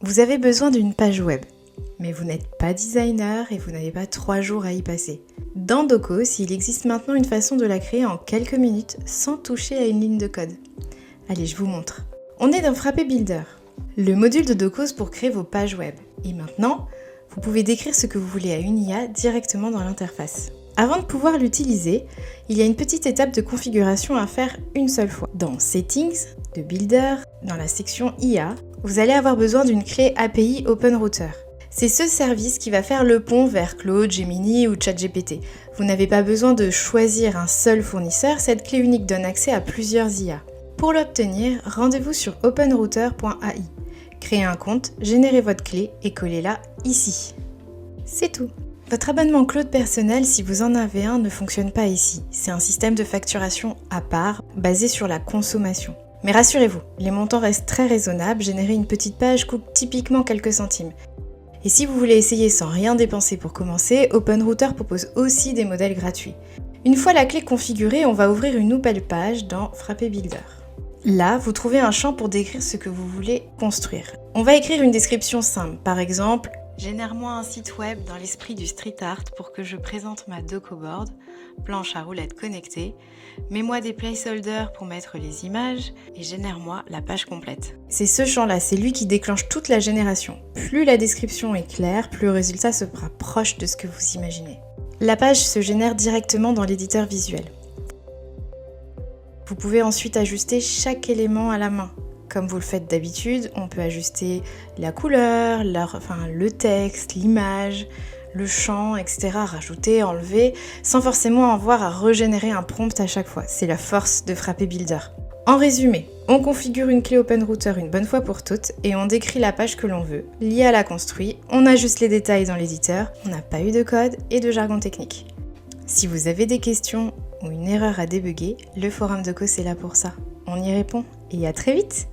Vous avez besoin d'une page web, mais vous n'êtes pas designer et vous n'avez pas 3 jours à y passer. Dans Docos, il existe maintenant une façon de la créer en quelques minutes sans toucher à une ligne de code. Allez, je vous montre. On est dans Frappé Builder, le module de Docos pour créer vos pages web. Et maintenant, vous pouvez décrire ce que vous voulez à une IA directement dans l'interface. Avant de pouvoir l'utiliser, il y a une petite étape de configuration à faire une seule fois. Dans Settings, de Builder, dans la section IA, vous allez avoir besoin d'une clé API OpenRouter. C'est ce service qui va faire le pont vers Claude, Gemini ou ChatGPT. Vous n'avez pas besoin de choisir un seul fournisseur, cette clé unique donne accès à plusieurs IA. Pour l'obtenir, rendez-vous sur openrouter.ai. Créez un compte, générez votre clé et collez-la ici. C'est tout. Votre abonnement Claude personnel, si vous en avez un, ne fonctionne pas ici. C'est un système de facturation à part, basé sur la consommation. Mais rassurez-vous, les montants restent très raisonnables, générer une petite page coûte typiquement quelques centimes. Et si vous voulez essayer sans rien dépenser pour commencer, OpenRouter propose aussi des modèles gratuits. Une fois la clé configurée, on va ouvrir une nouvelle page dans Frappé Builder. Là, vous trouvez un champ pour décrire ce que vous voulez construire. On va écrire une description simple, par exemple « Génère-moi un site web dans l'esprit du street art pour que je présente ma DocoBoard, planche à roulettes connectée, mets-moi des placeholders pour mettre les images et génère-moi la page complète ». C'est ce champ-là, c'est lui qui déclenche toute la génération. Plus la description est claire, plus le résultat se rapproche de ce que vous imaginez. La page se génère directement dans l'éditeur visuel. Vous pouvez ensuite ajuster chaque élément à la main. Comme vous le faites d'habitude, on peut ajuster la couleur, le texte, l'image, le champ, etc. Rajouter, enlever, sans forcément avoir à régénérer un prompt à chaque fois. C'est la force de Frappé Builder. En résumé, on configure une clé OpenRouter une bonne fois pour toutes et on décrit la page que l'on veut. L'IA la construit, on ajuste les détails dans l'éditeur, on n'a pas eu de code et de jargon technique. Si vous avez des questions ou une erreur à débugger, le forum Docos est là pour ça. On y répond et à très vite!